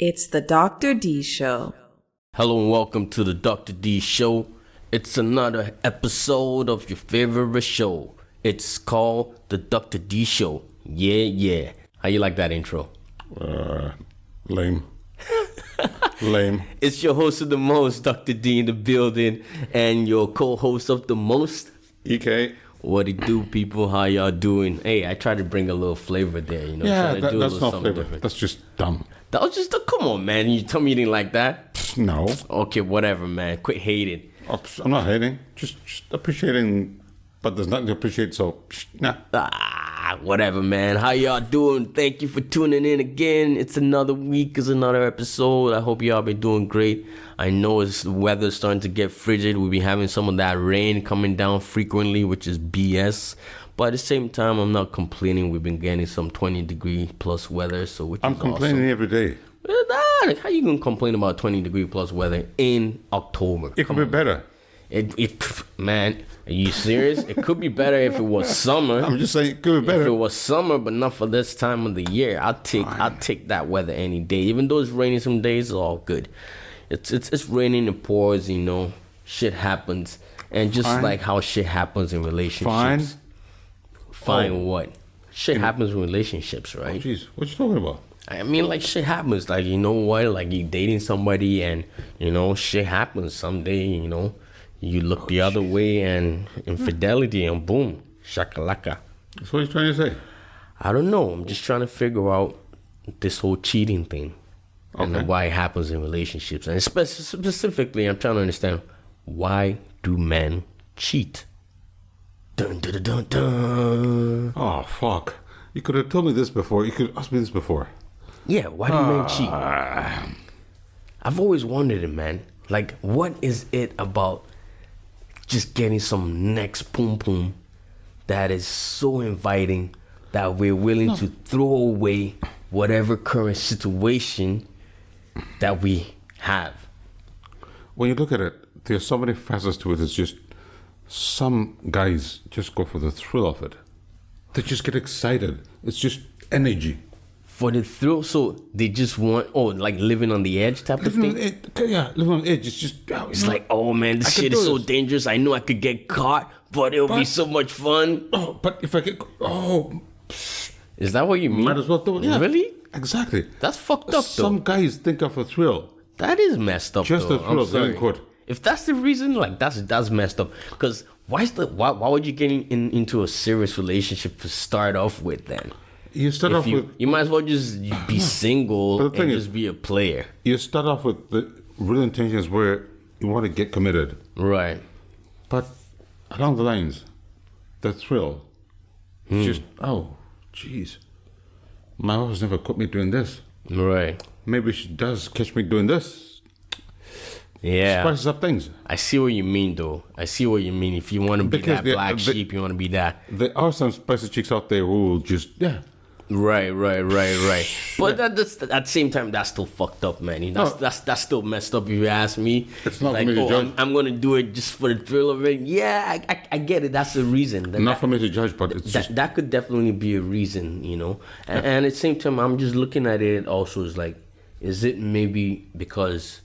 It's the Dr. D Show. Hello and welcome to the Dr. D Show. It's another episode of your favorite show. It's called the Dr. D Show. Yeah. How you like that intro? Lame. Lame. It's your host of the most, Dr. D in the building, and your co-host of the most, EK. What it do, people? How y'all doing? Hey, I tried to bring a little flavor there, you know. Yeah, try to do that's not flavor. Different. That's just dumb. That was just come on, man. You tell me you didn't like that? No. Okay, whatever, man. Quit hating. I'm not hating. Just appreciating, but there's nothing to appreciate, so nah. Whatever, man. How y'all doing? Thank you for tuning in again. It's another week. It's another episode. I hope y'all been doing great. I know the weather's starting to get frigid. We'll be having some of that rain coming down frequently, which is BS. But at the same time, I'm not complaining. We've been getting some 20-degree plus weather, so which I'm is complaining awesome. every day. How you gonna complain about 20-degree plus weather in October? It could be better. Man, are you serious? It could be better if it was summer. I'm just saying it could be better. If it was summer, but not for this time of the year. I'll take that weather any day. Even though it's raining some days, it's all good. It's raining in pours, you know. Shit happens. And just like how shit happens in relationships. Fine what? Shit happens in relationships, right? Oh, jeez. What you talking about? I mean, like, shit happens. Like, you know what? Like, you dating somebody and, you know, shit happens someday, you know. You look the other way and infidelity and boom, shakalaka. That's what he's trying to say. I don't know. I'm just trying to figure out this whole cheating thing and why it happens in relationships. And specifically, I'm trying to understand, why do men cheat? Dun, dun, dun, dun, dun. Oh, fuck. You could have told me this before. You could ask me this before. Yeah, why do men cheat? I've always wondered it, man. Like, what is it about just getting some next pum pum that is so inviting that we're willing to throw away whatever current situation that we have? When you look at it, there's so many facets to it. It's just some guys just go for the thrill of it. They just get excited. It's just energy. For the thrill, so they just want, like living on the edge type of thing? Living on the edge. It's just... It's like, oh man, this shit is so dangerous. I know I could get caught, but it'll be so much fun. Oh, but if I get... Oh... Is that what you mean? Might as well do it. Yeah. Really? Exactly. That's fucked up, though. Some guys think of a thrill. That is messed up, Just though. the thrill of getting caught. If that's the reason, like, that's messed up. Because why would you get into a serious relationship to start off with, then? You start off with... You might as well just be single and just be a player. You start off with the real intentions where you want to get committed. Right. But along the lines, the thrill, just, oh, jeez. My wife has never caught me doing this. Right. Maybe she does catch me doing this. Yeah. Spices up things. I see what you mean, though. I see what you mean. If you want to be that black sheep, you want to be that. There are some spicy chicks out there who will just, Right. But at the same time, that's still fucked up, man. That's still messed up if you ask me. It's not like, for me to judge. I'm gonna do it just for the thrill of it. Yeah, I get it. That's the reason. Not for me to judge, but it's just... That could definitely be a reason, you know. And at the same time, I'm just looking at it also as like, is it maybe because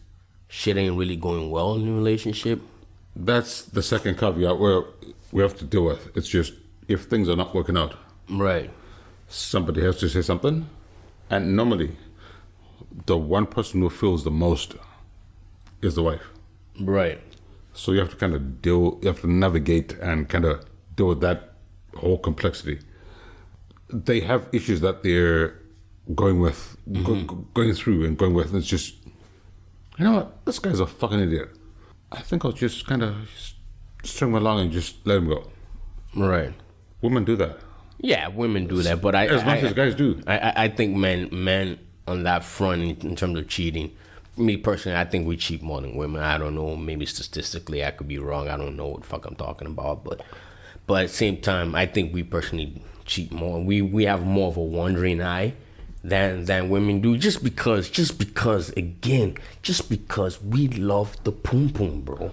shit ain't really going well in the relationship? That's the second caveat where we have to deal with. It's just, if things are not working out. Right. Somebody has to say something, and normally the one person who feels the most is the wife. Right. So you have to kind of you have to navigate and kind of deal with that whole complexity. They have issues that they're going with, going through and going with, and it's just, you know what, this guy's a fucking idiot. I think I'll just kind of string him along and just let him go. Right. Women do that. Yeah, women do that, but as much as guys do. I think men on that front in terms of cheating. Me personally, I think we cheat more than women. I don't know, maybe statistically I could be wrong. I don't know what the fuck I'm talking about, but at the same time, I think we personally cheat more. We have more of a wandering eye than women do, just because we love the pum pum, bro.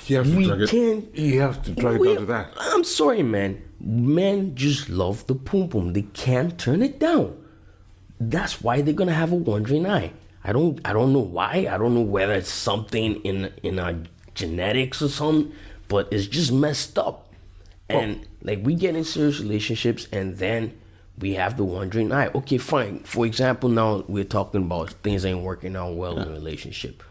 You have to drag it down to that. I'm sorry, man. Men just love the pum pum. They can't turn it down. that's why they're gonna have a wandering eye. I don't know why. I don't know whether it's something in our genetics or something, but it's just messed up. And like we get in serious relationships and then we have the wandering eye. Okay, fine. For example, now we're talking about things ain't working out well in a relationship.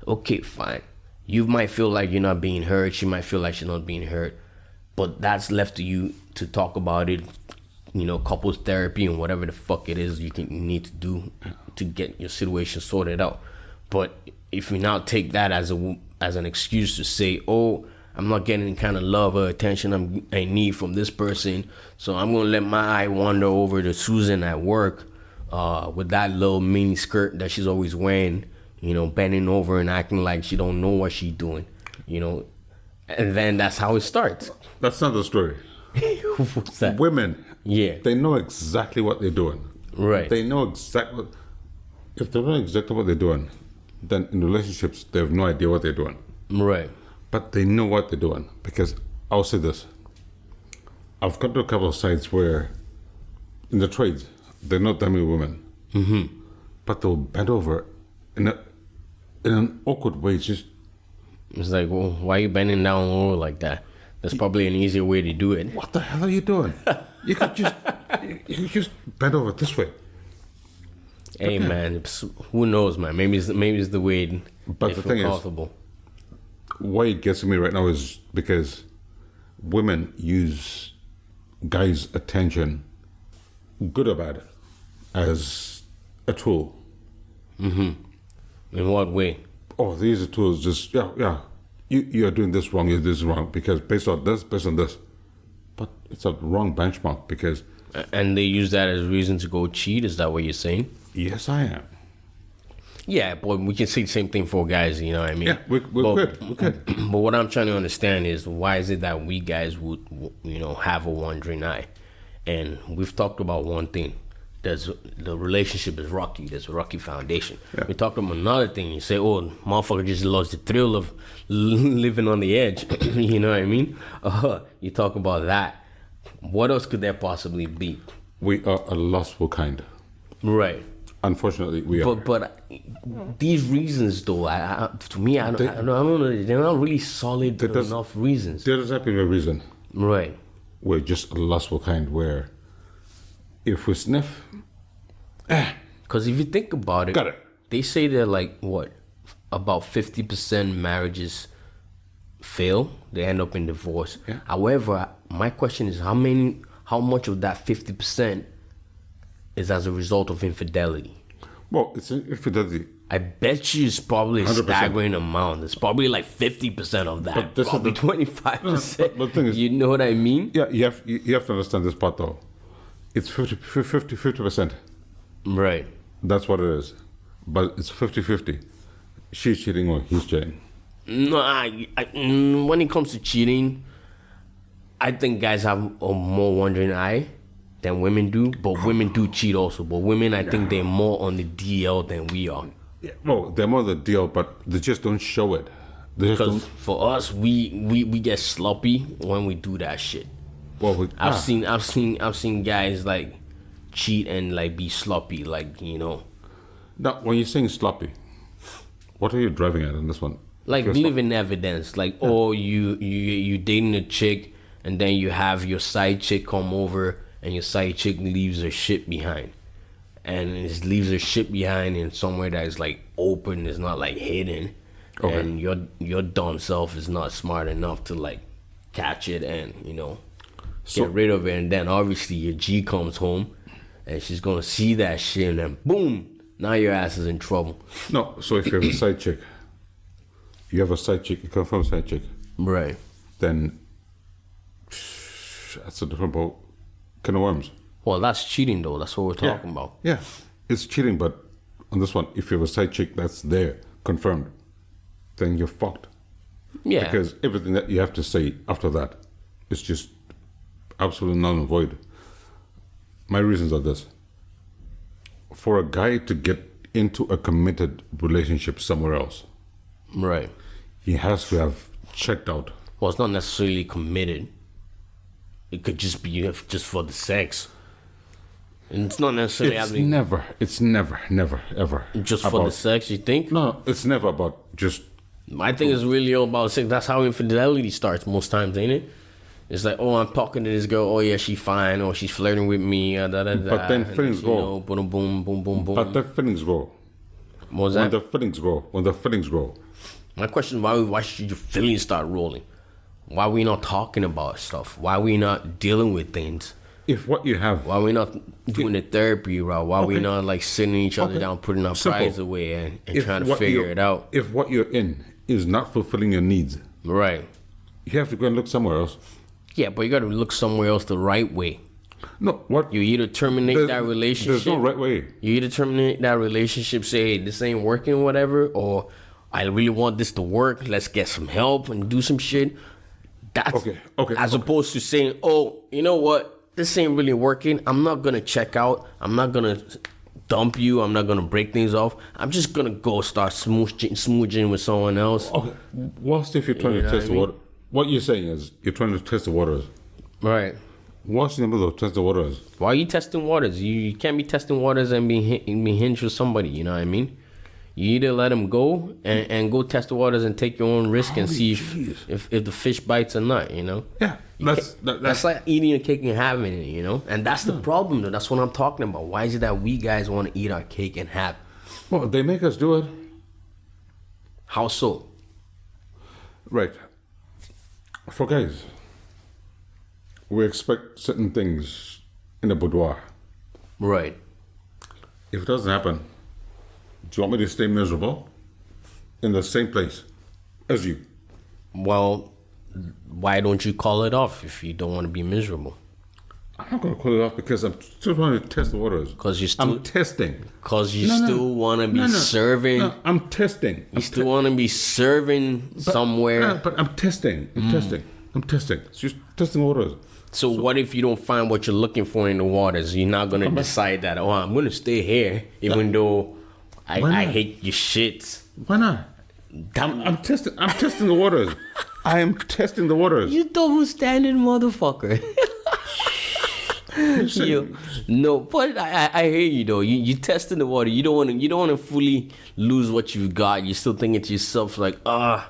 Okay, fine. You might feel like you're not being heard. She might feel like she's not being heard. But that's left to you to talk about it, couples therapy and whatever the fuck it is you need to do to get your situation sorted out. But if you now take that as an excuse to say, oh, I'm not getting the kind of love or attention I need from this person, so I'm going to let my eye wander over to Susan at work with that little mini skirt that she's always wearing, bending over and acting like she don't know what she's doing, and then that's how it starts. That's not the story. What's that? Women, Yeah. they know exactly what they're doing. Right. They know exactly. If they know exactly what they're doing, then in relationships, they have no idea what they're doing. Right. But they know what they're doing. Because I'll say this. I've got to a couple of sites where, in the trades, they're not that many women. Mm-hmm. But they'll bend over in an awkward way. It's like, well, why are you bending down lower like that? That's probably an easier way to do it. What the hell are you doing? You could just bend over this way. Hey, man, who knows, man? Maybe it's the way But the thing is, why it gets to me right now is because women use guys' attention, good or bad, as a tool. Mm-hmm. In what way? Oh, these are tools. Just you're doing this wrong. You're doing this wrong because based on this, but it's a wrong benchmark because. And they use that as a reason to go cheat. Is that what you're saying? Yes, I am. Yeah, but we can say the same thing for guys. You know what I mean? Yeah, we're good. We're good. But what I'm trying to understand is why is it that we guys would have a wandering eye? And we've talked about one thing. The relationship is rocky. There's a rocky foundation. Yeah. We talked about another thing. You say, oh, motherfucker just lost the thrill of living on the edge. You know what I mean? You talk about that. What else could there possibly be? We are a lustful kind. Right. Unfortunately, we are. But these reasons, though, to me, I don't know. They're not really solid enough reasons. There does have to be a reason. Right. We're just a lustful kind where if we sniff, because if you think about it, got it. They say that about 50% marriages fail. They end up in divorce. Yeah. However, my question is how much of that 50% is as a result of infidelity? Well, it's infidelity. I bet you it's probably a 100%. staggering amount. It's probably like 50% of that. But this probably is 25%. But the thing is, you know what I mean? Yeah, you have to understand this part though. It's 50%. Right. That's what it is. But it's 50-50. She's cheating or he's cheating. No, when it comes to cheating, I think guys have a more wandering eye than women do. But women do cheat also. But women, I think they're more on the DL than we are. Yeah, well, they're more the deal, but they just don't show it. Because for us, we get sloppy when we do that shit. Well, I've seen guys like cheat and like be sloppy, Now, when you're saying sloppy, what are you driving at in this one? Like living evidence, you dating a chick and then you have your side chick come over and your side chick leaves her shit behind, and it leaves her shit behind in somewhere that is like open, it's not like hidden, okay. And your dumb self is not smart enough to like catch it and get rid of it, and then obviously your G comes home and she's gonna see that shit and then boom, now your ass is in trouble. No, so if you have a side chick, a confirmed side chick, right? Then that's a different boat. Can of worms. Well, that's cheating though. That's what we're talking about. Yeah, it's cheating, but on this one, if you have a side chick that's there, confirmed, then you're fucked. Yeah. Because everything that you have to say after that is just absolutely null and void. My reasons are this. For a guy to get into a committed relationship somewhere else, right, he has to have checked out. Well, it's not necessarily committed. It could just be just for the sex. And it's not necessarily It's happening never, ever just for the about- sex, you think? No, it's never about just. I think it's really all about sex. That's how infidelity starts most times, ain't it? It's like, oh, I'm talking to this girl. Oh, yeah, she's fine. Or she's flirting with me. Da, da, da. But then feelings You go. know, boom, boom, boom, boom, boom. But the feelings go. What was When that? the feelings go. My question is, why should your feelings start rolling? Why we not talking about stuff? Why we not dealing with things? If what you have, Why we not doing the therapy route? Why we Okay. not like sitting each other Okay. down, putting our Simple. prides away and if trying to what figure you're- it out? If what you're in is not fulfilling your needs, Right. you have to go and look somewhere else. Yeah, but you got to look somewhere else the right way. No, what You either terminate there's- that relationship. There's no right way. You either terminate that relationship, say, hey, this ain't working, whatever, or I really want this to work. Let's get some help and do some shit. That's Okay, As opposed to saying, oh, you know what? This ain't really working. I'm not gonna check out. I'm not gonna dump you. I'm not gonna break things off. I'm just gonna go start smooching with someone else. Okay, what if you're trying You to know test what I the water? What you're saying is you're trying to test the waters. Right. What's in the middle of test the waters? Why are you testing waters? You can't be testing waters and be hinged with somebody. You know what I mean? You either let them go and go test the waters and take your own risk and see if the fish bites or not. You know? Yeah, That's like eating a cake and having it. You know? And that's the problem, though. That's what I'm talking about. Why is it that we guys want to eat our cake and have? well, they make us do it. How so? Right. For guys, we expect certain things in the boudoir. Right. If it doesn't happen, do you want me to stay miserable in the same place as you? Well, why don't you call it off if you don't want to be miserable? I'm not going to call it off because I'm still trying to test the waters. Because you still, I'm testing. cause you No, no. still want to be No, no. serving. No, I'm testing. You still want to be serving somewhere. No, but I'm testing. I'm testing. It's just testing waters. So what if you don't find what you're looking for in the waters? You're not gonna decide that, oh, I'm gonna stay here, even though Why I not? hate your shit. Why not? I'm testing. I'm testing the waters. I am testing the waters. You double standing motherfucker. You, no, but I hear you though. You testing the water. You don't want to fully lose what you've got. You're still thinking to yourself like, I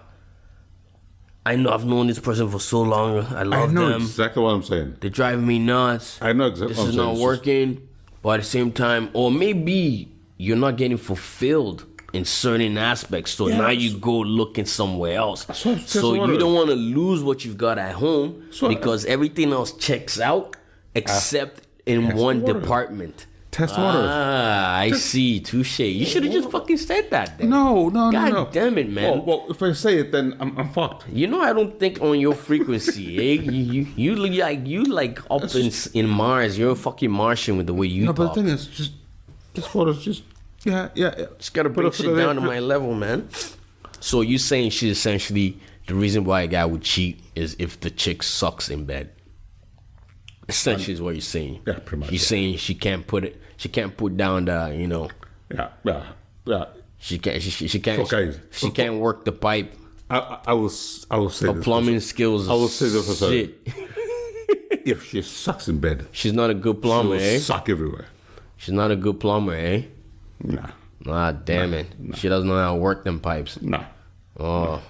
know I've known this person for so long. I I love know them. exactly what I'm saying. They're driving me nuts. I know exactly This what I'm is saying. not It's just- working. But at the same time, or maybe you're not getting fulfilled in certain aspects. So Yeah, now you go looking somewhere else. So it's just So water. you don't want to lose what you've got at home So- because everything else checks out except in Test one the water. department. Test the waters. Ah, I see. Touche. You should have just fucking said that then. No. God damn it, man. Well, if I say it, then I'm fucked. You know I don't think on your frequency, eh? You like up in Mars. You're a fucking Martian with the way you No, but talk. the thing is, just this water's just yeah. Just gotta bring shit down to my level, man. So you saying she's essentially the reason why a guy would cheat is if the chick sucks in bed. Essentially is what you're saying. Yeah, pretty much, You're yeah. saying she can't put down the, you know, Yeah. she can't Okay. she can't work the pipe. I will say Her this. plumbing skills. I will say this for shit. If she sucks in bed, She's not a good plumber, she'll eh? suck everywhere. She's not a good plumber, eh? Nah. Ah, damn it. She doesn't know how to work them pipes. Nah. Oh.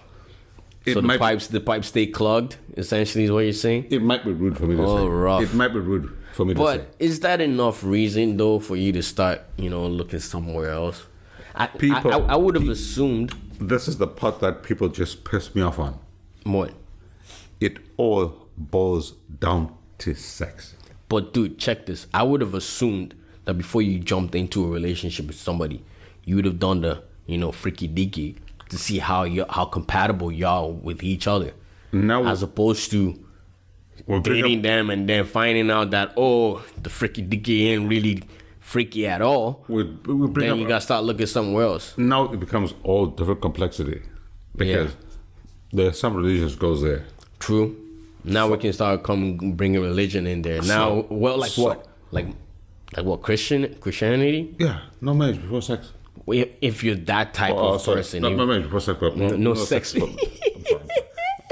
It So might the pipes stay clogged, essentially is what you're saying? it might be rude for me to Oh, say. rough. It might be rude for me to say. But is that enough reason though for you to start, looking somewhere else? I would have assumed This is the part that people just piss me off on. what? It all boils down to sex. But dude, check this. I would have assumed that before you jumped into a relationship with somebody, you would have done the, freaky deaky to see how compatible y'all with each other. Now As opposed to we'll bring dating up- them and then finding out that, the freaky dicky ain't really freaky at all. we bring Then up you gotta start looking somewhere else. now it becomes all different complexity because there's some religions goes there. True. Now we can start bringing religion in there. Now, what? Like what? Christianity? Yeah, no marriage before sex. If you're that type of person, No, you- no marriage before sex, but No sex. but- I'm sorry.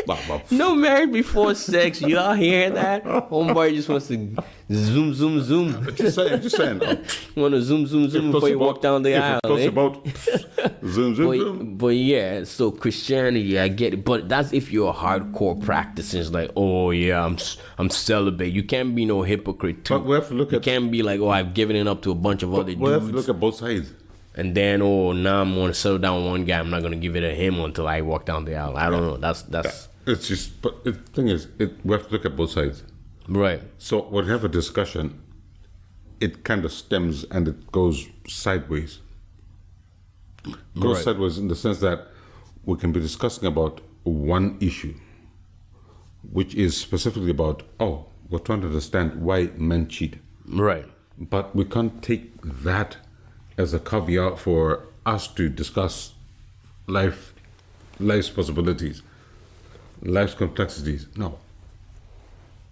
Bah, bah. no marriage before sex. Y'all hear that? Homeboy just wants to Zoom, zoom, zoom. Just saying. You want to zoom, zoom, zoom before you walk down the aisle. If it talks about zoom, zoom. But yeah, so Christianity, I get it. But that's if you're a hardcore practicing. It's like, oh yeah, I'm celibate. You can't be no hypocrite too. But we have to look you at. can't be like, oh, I've given it up to a bunch of other dudes. We have to look at both sides. And then, oh, now I'm going to settle down one guy. I'm not going to give it to him until I walk down the aisle. I don't know. That's It's just, but the thing is, we have to look at both sides. right. So when we have a discussion, it kind of stems and it goes sideways. Right. Sideways in the sense that we can be discussing about one issue, which is specifically about, we're trying to understand why men cheat. Right. But we can't take that as a caveat for us to discuss life's possibilities, life's complexities. No.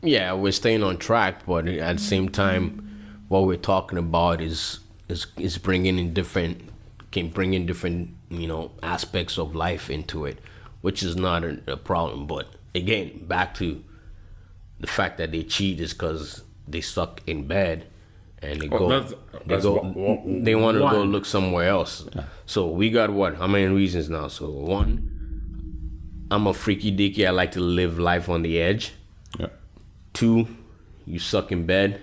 Yeah, we're staying on track, but at the same time, what we're talking about is bringing in different aspects of life into it, which is not a problem. But again, back to the fact that they cheat is because they suck in bed, and they want to go look somewhere else. Yeah. So we got what? How many reasons now? So one, I'm a freaky dicky. I like to live life on the edge. Yeah. 2, you suck in bed.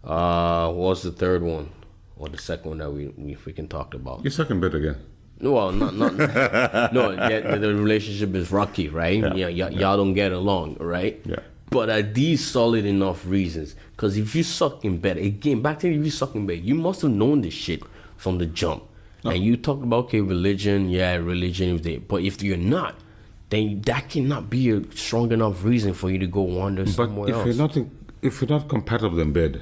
What was the third one? Or the second one that we freaking talked about? You suck in bed again. Well, not no. The relationship is rocky, right? Yeah. Y'all don't get along, right? Yeah. But are these solid enough reasons? Because if you suck in bed, again, back to if you suck in bed, you must have known this shit from the jump. No. And you talked about, okay, religion is there. But if you're not, then that cannot be a strong enough reason for you to go wander somewhere else. If you're not compatible in bed,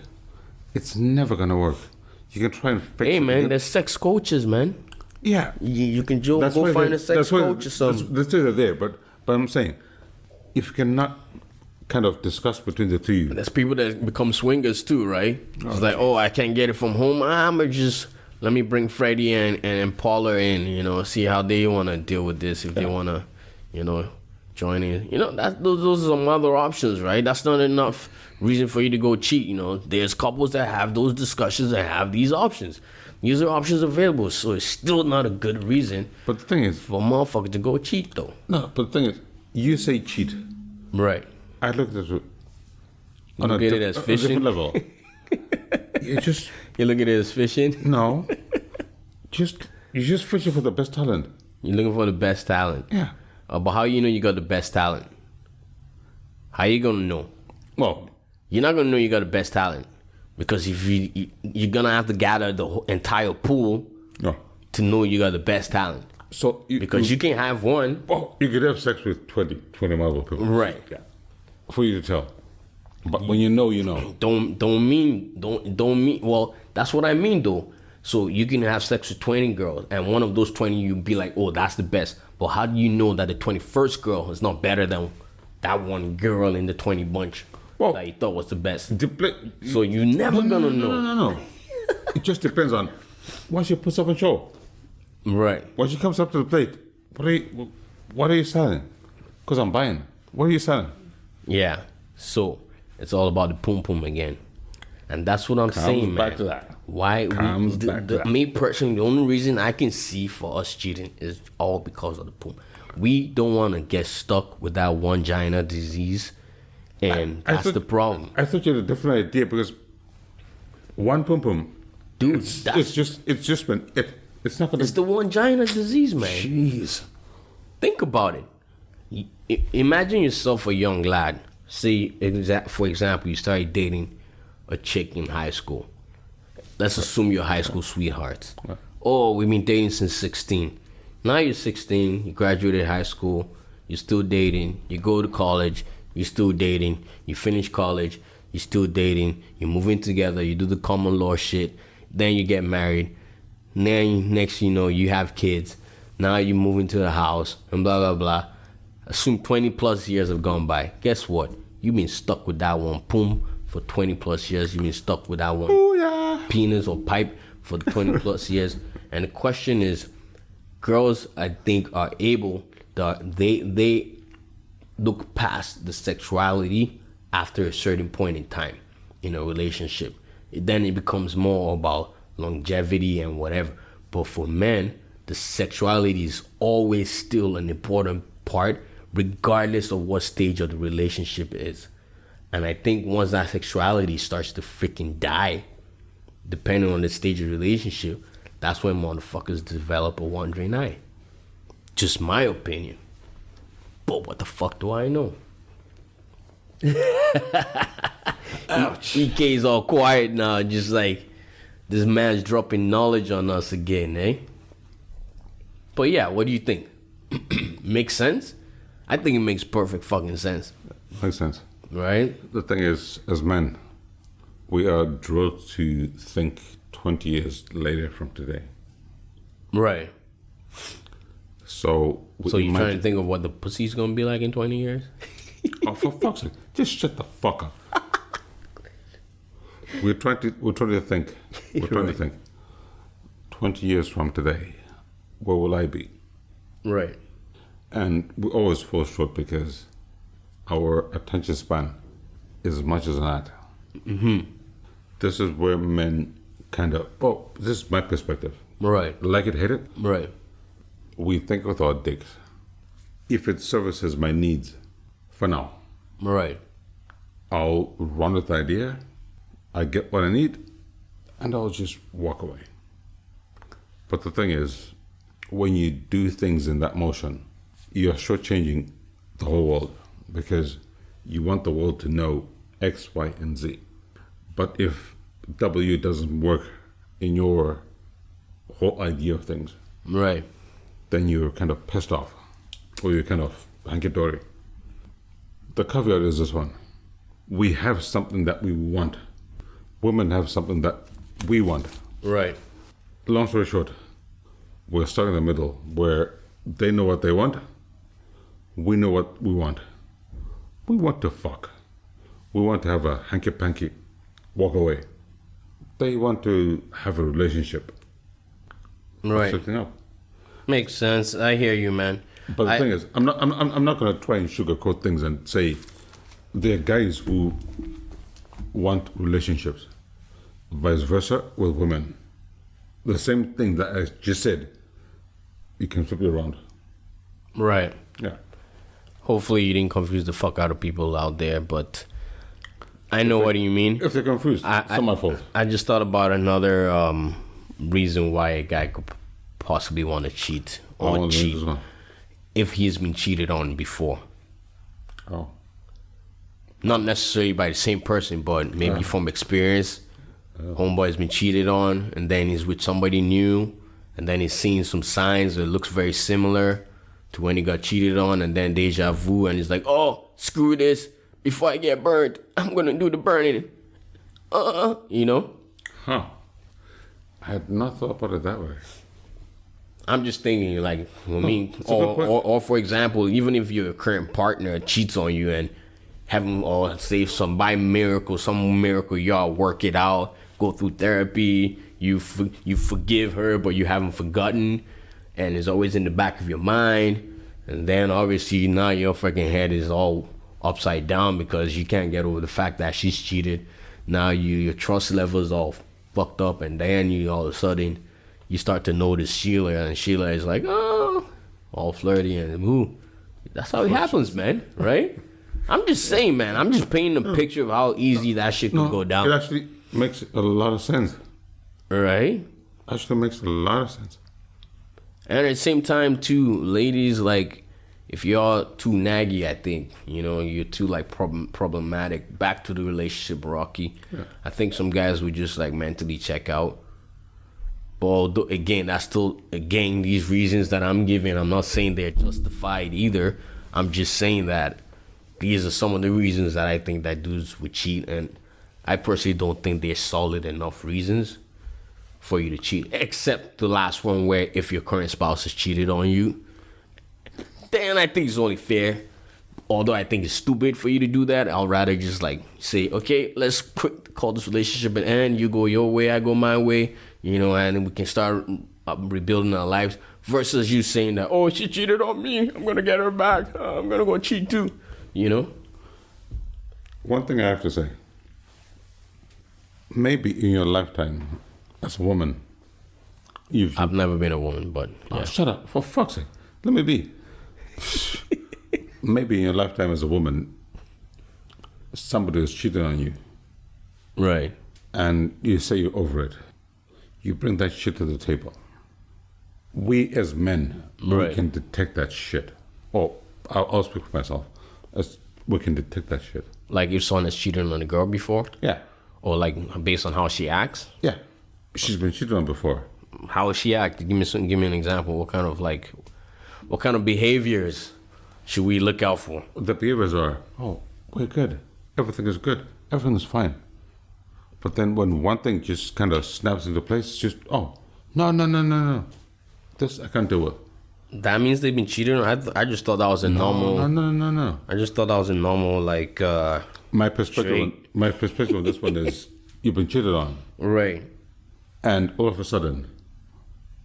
it's never gonna work. You can try and fix it. Hey man, there's sex coaches, man. Yeah, you can go find a sex coach or something. The two are there, but I'm saying, if you cannot kind of discuss between the two, there's people that become swingers too, right? It's like, I can't get it from home. Let me bring Freddie and Paula in, see how they want to deal with this. If they want to, join in. Those are some other options, right? That's not enough reason for you to go cheat. There's couples that have those discussions and have these options. These are options available, so it's still not a good reason. But the thing is, for a motherfucker to go cheat, though. No, but the thing is, you say cheat, right? I look at it on a different level. You look at it as fishing. No, you're just fishing for the best talent. You're looking for the best talent. Yeah. But how you know you got the best talent? How you gonna know? Well, you're not gonna know you got the best talent because if you're gonna have to gather the whole entire pool to know you got the best talent. So you can't have one. Oh, you could have sex with 20 Marvel people, right? Yeah. For you to tell, but when you know, you know. Don't mean. Well, that's what I mean though. So you can have sex with 20 girls, and one of those 20 you be like, oh, that's the best. But how do you know that the 21st girl is not better than that one girl in the 20 bunch that you thought was the best? So you're never gonna know. No. It just depends on what she puts up and show. Right. When she comes up to the plate, what are you selling? Because I'm buying. What are you selling? Yeah. So it's all about the pum pum again. And that's what I'm saying, man. Back to that. Why me personally, the only reason I can see for us cheating is all because of the pum. We don't want to get stuck with that one vagina disease, and that's the problem. I thought you had a different idea because one pum pum, dude, it's not gonna. It's the one vagina disease, man. Jeez, think about it. Imagine yourself a young lad. Say, for example, you started dating a chick in high school. Let's assume you're high school sweethearts. Right. Oh, we've been dating since 16. Now you're 16, you graduated high school, you're still dating, you go to college, you're still dating, you finish college, you're still dating, you move in together, you do the common law shit, then you get married, then next you know you have kids, now you move into the house, and blah, blah, blah. Assume 20 plus years have gone by. Guess what? You've been stuck with that one pum for 20 plus years. You've been stuck with that one penis or pipe for 20 plus years. And the question is, girls, I think, are able, they look past the sexuality after a certain point in time. in a relationship. Then it becomes more about longevity and whatever. But for men, the sexuality is always still an important part, regardless of what stage of the relationship is. And I think once that sexuality starts to freaking die, depending on the stage of the relationship, that's when motherfuckers develop a wandering eye. Just my opinion. But what the fuck do I know? Ouch. EK's all quiet now, just like this man's dropping knowledge on us again, eh? But yeah, what do you think? Makes sense? I think it makes perfect fucking sense, Makes sense. right? The thing is, as men, we are drilled to think 20 years later from today. Right. So, So you're trying to think of what the pussy's gonna be like in 20 years? Oh, for fuck's sake, just shut the fuck up. We're trying to think. We're trying to think. 20 years from today, where will I be? Right. And we always fall short because our attention span is as much as that. Mm-hmm. This is where men kind of, this is my perspective. Right. Like it, hate it. Right. We think with our dicks. If it services my needs, for now, Right. I'll run with the idea, I get what I need, and I'll just walk away. But the thing is, when you do things in that motion, you're shortchanging the whole world because you want the world to know X, Y, and Z. But if W doesn't work in your whole idea of things, Right. then you're kind of pissed off or you're kind of hunky-dory. The caveat is this one. We have something that we want. Women have something that we want. Right. Long story short, we're stuck in the middle where they know what they want. We know what we want. We want to fuck. We want to have a hanky-panky, walk away. They want to have a relationship. Right. Setting up. Makes sense. I hear you, man. But the thing is, I'm not going to try and sugarcoat things and say there are guys who want relationships, vice versa with women. The same thing that I just said, you can flip it around. Right. Yeah. Hopefully you didn't confuse the fuck out of people out there, but I know what you mean. If they're confused, it's not my fault. I just thought about another reason why a guy could possibly want to cheat or cheat if he's been cheated on before. Oh. Not necessarily by the same person, but maybe from experience. Homeboy's been cheated on, and then he's with somebody new, and then he's seen some signs that looks very similar to when he got cheated on, and then deja vu, and he's like, oh, screw this. Before I get burned, I'm going to do the burning. You know? Huh. I had not thought about it that way. I'm just thinking, like, or for example, even if your current partner cheats on you and having, or say by miracle, some miracle, y'all work it out, go through therapy, you forgive her, but you haven't forgotten, and it's always in the back of your mind, and then obviously now your freaking head is all upside down because you can't get over the fact that she's cheated. Now your trust level is all fucked up, and then you all of a sudden you start to notice Sheila, and Sheila is like, oh, all flirty and ooh. That's how it happens, man, right? I'm just saying, man. I'm just painting a picture of how easy that shit could go down. It actually makes a lot of sense. Right? Actually makes a lot of sense. And at the same time, too, ladies, like, if y'all too naggy, I think, you know, you're too, like, problematic, back to the relationship, Rocky. Yeah. I think some guys would just, like, mentally check out. But although, again, that's still, again, these reasons that I'm giving, I'm not saying they're justified either. I'm just saying that these are some of the reasons that I think that dudes would cheat, and I personally don't think they're solid enough reasons for you to cheat, except the last one where if your current spouse has cheated on you, then I think it's only fair. Although I think it's stupid for you to do that, I'll rather just like say, okay, let's call this relationship an end. You go your way, I go my way, you know, and we can start rebuilding our lives, versus you saying that, oh, she cheated on me, I'm gonna get her back, I'm gonna go cheat too. You know? One thing I have to say, maybe in your lifetime, as a woman, I've never been a woman, but Oh, yeah. shut up! For fuck's sake, let me be. Maybe in your lifetime as a woman, somebody was cheating on you, Right. and you say you're over it. You bring that shit to the table. We as men, we Right. can detect that shit. Oh, I'll speak for myself. As we can detect that shit. Like if someone has cheated on a girl before, Yeah, or like based on how she acts. yeah. She's been cheated on before. How does she act? Give me an example. What kind of behaviors should we look out for? The behaviors are, oh, we're good. Everything is good. Everything is fine. But then when one thing just kind of snaps into place, it's just, oh, no. This I can't deal with. That means they've been cheated on. I just thought that was a normal. No. I just thought that was a normal like. My perspective on this one is you've been cheated on, Right. and all of a sudden,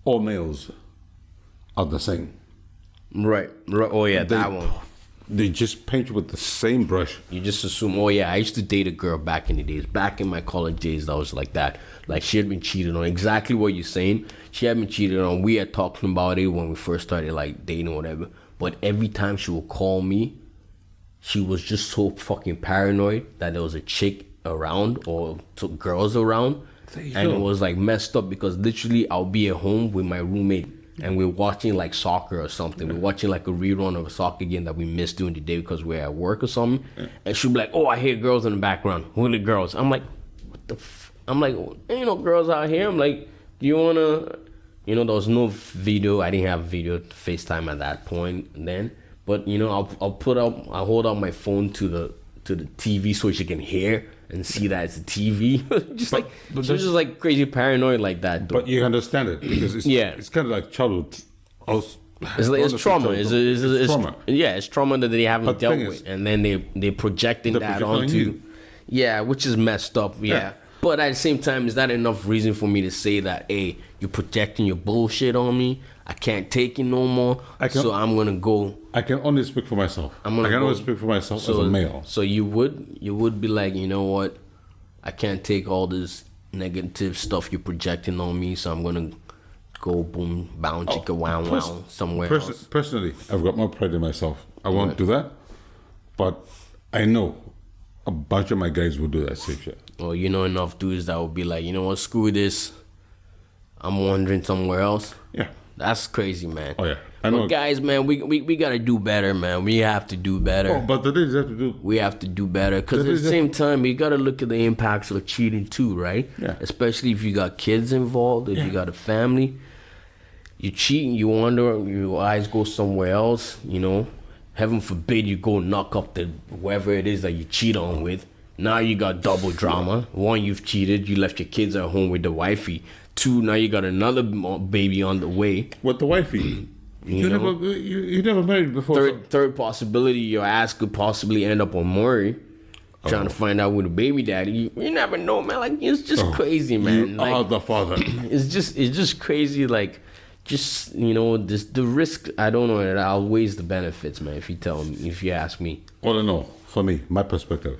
all males are the same. Right. Oh yeah, that one. They just paint you with the same brush. You just assume, oh yeah, I used to date a girl back in the days, back in my college days, that was like that. Like she had been cheated on. Exactly what you're saying. She had been cheated on. We had talking about it when we first started like dating or whatever. But every time she would call me, she was just so fucking paranoid that there was a chick around or girls around. And it was like messed up because literally I'll be at home with my roommate and we're watching like soccer or something. We're watching like a rerun of a soccer game that we missed during the day because we're at work or something. And she'll be like, oh, I hear girls in the background. Who are the girls? I'm like, what the I'm like, ain't no girls out here. I'm like, do you want to, there was no video. I didn't have video FaceTime at that point then. But, I'll hold out my phone to the TV so she can hear and see that it's a TV. She's just like crazy paranoid like that. Though. But you understand it because it's kind of like childhood. It's trauma. It's trauma. Yeah, it's trauma that they haven't But dealt thing with, is, and then they're projecting that on onto. you. Yeah, which is messed up. Yeah. But at the same time, is that enough reason for me to say that, hey, you're projecting your bullshit on me? I can't take it no more. So I'm gonna go. I can only speak for myself. I can only speak for myself as a male. So you would be like, you know what? I can't take all this negative stuff you're projecting on me. So I'm gonna go boom, bound, chicka, wow, somewhere else. Personally, I've got more pride in myself. I won't do that, but I know a bunch of my guys will do that same shit. Well, enough dudes that will be like, you know what? Screw this. I'm wandering somewhere else. Yeah. That's crazy, man. Oh, yeah. I know. But guys, man, we got to do better, man. We have to do better. Oh, but the ladies have to do. We have to do better. Because at the same time, you got to look at the impacts of cheating too, right? Yeah. Especially if you got kids involved, if you got a family. You cheat, you wonder, your eyes go somewhere else, Heaven forbid you go knock up the whoever it is that you cheat on with. Now you got double drama. One, you've cheated. You left your kids at home with the wifey. Two, now you got another baby on the way. With the wifey. You never married before. Third possibility, your ass could possibly end up on Maury. Trying to find out who the baby daddy. You never know, man. Like, it's just crazy, man. You like, are the father. It's just crazy, like... Just, the risk, I don't know, it outweighs the benefits, man, if you ask me. All in all, for me, my perspective,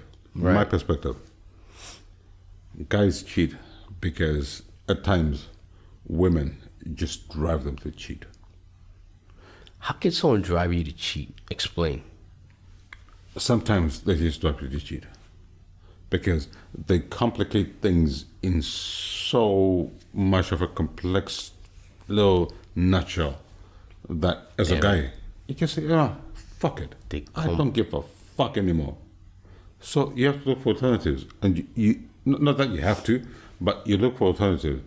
guys cheat because at times women just drive them to cheat. How can someone drive you to cheat? Explain. Sometimes they just drive you to cheat because they complicate things in so much of a complex little nutshell that as a guy you can say, fuck it, I don't give a fuck anymore. So you have to look for alternatives, and you not that you have to, but you look for alternatives.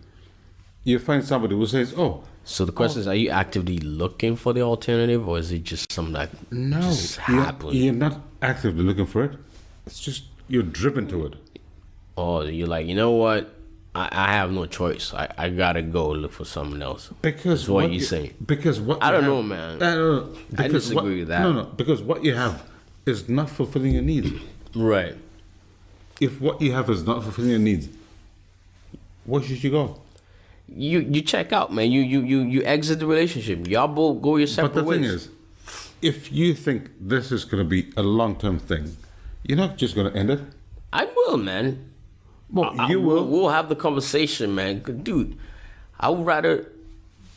You find somebody who says, so the question is, are you actively looking for the alternative, or is it just something that just happens? You're not actively looking for it. It's just you're driven to it. Or you're like, you know what, I have no choice. I gotta go look for something else. Because that's what you say. Because what I don't know, man. I disagree with that. No, because what you have is not fulfilling your needs. Right. If what you have is not fulfilling your needs, where should you go? You check out, man. You exit the relationship. Y'all both go your separate ways. But the thing is, if you think this is going to be a long-term thing, you're not just going to end it. I will, man. Well, you will. We'll have the conversation, man. Dude, I would rather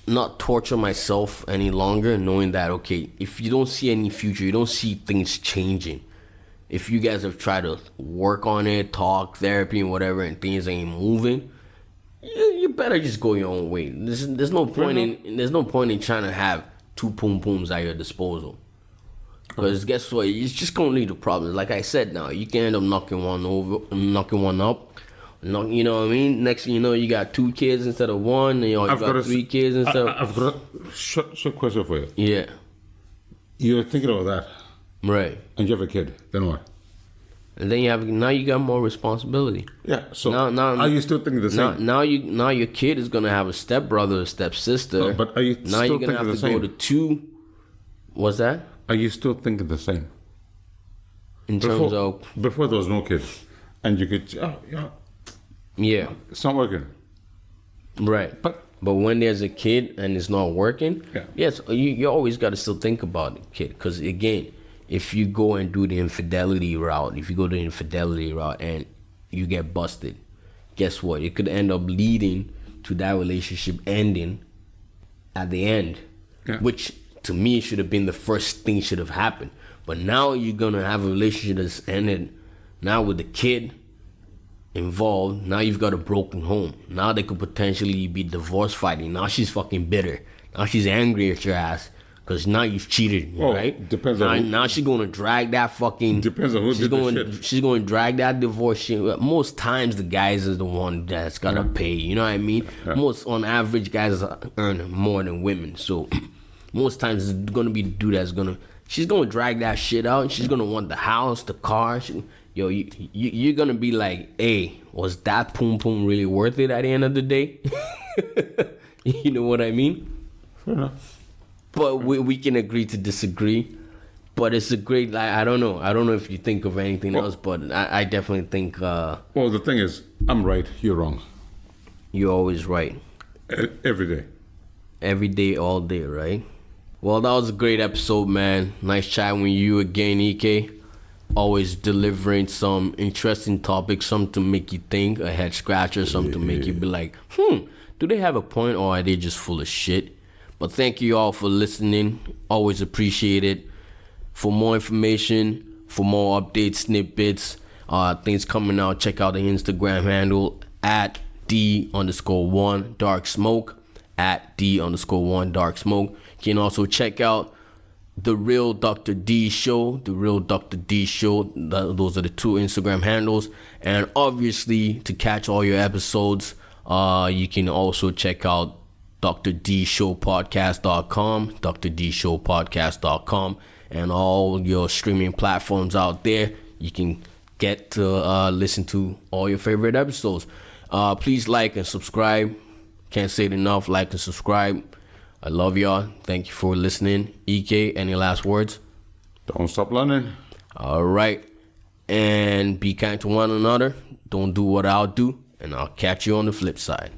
not torture myself any longer, knowing that, okay, if you don't see any future, you don't see things changing. If you guys have tried to work on it, talk, therapy, and whatever, and things ain't moving, you better just go your own way. There's no point in trying to have two pum pums at your disposal. Because guess what? It's just gonna lead to problems. Like I said, now you can end up knocking one up. You know what I mean? Next thing you know, you got 2 kids instead of 1. And you got 3 kids instead of. I've got a short question for you. Yeah. You're thinking about that, Right. and you have a kid. Then what? And then you got more responsibility. Yeah. So now are you still thinking the same? Now your kid is gonna have a stepbrother, a stepsister. No, but are you now still you're gonna thinking have the to go same? to 2. What's that? Are you still thinking the same? In terms of before there was no kid, and you could yeah, it's not working. right. But when there's a kid and it's not working, Yeah. yes, you always got to still think about the kid. Because again, if you go and do the infidelity route, and you get busted, guess what? It could end up leading to that relationship ending at the end, Yeah. which to me should have been the first thing should have happened. But now you're gonna have a relationship that's ended now with the kid involved. Now you've got a broken home. Now they could potentially be divorce fighting. Now she's fucking bitter. Now she's angry at your ass because now you've cheated, Well, right? depends now, on who- now she's gonna drag that fucking. Depends on who she's did the going. shit. She's going to drag that divorce shit. Most times the guys is the one that's gotta pay. You know what I mean? Most on average guys earn more than women. So most times it's gonna be the dude that's gonna. She's gonna drag that shit out, and she's gonna want the house, the car. You're gonna be like, hey, was that pum pum really worth it at the end of the day? You know what I mean? fair enough. But we can agree to disagree. But it's a great, like, I don't know if you think of anything else, but I definitely think Well, the thing is, I'm right, you're wrong. you're always right. Every day. Every day, all day, right? Well, that was a great episode, man. Nice chatting with you again, EK. Always delivering some interesting topics, something to make you think, a head scratcher, something to make you be like, do they have a point or are they just full of shit? But thank you all for listening. Always appreciate it. For more information, for more updates, snippets, things coming out, check out the Instagram handle at @D_1 Dark Smoke. At @D_1 Dark Smoke. You can also check out The Real Dr. D Show. The Real Dr. D Show. Those are the 2 Instagram handles. And obviously, to catch all your episodes, you can also check out DrDShowPodcast.com, DrDShowPodcast.com, and all your streaming platforms out there. You can get to listen to all your favorite episodes. Please like and subscribe. Can't say it enough. Like and subscribe. I love y'all. Thank you for listening. EK, any last words? Don't stop learning. All right. And be kind to one another. Don't do what I'll do. And I'll catch you on the flip side.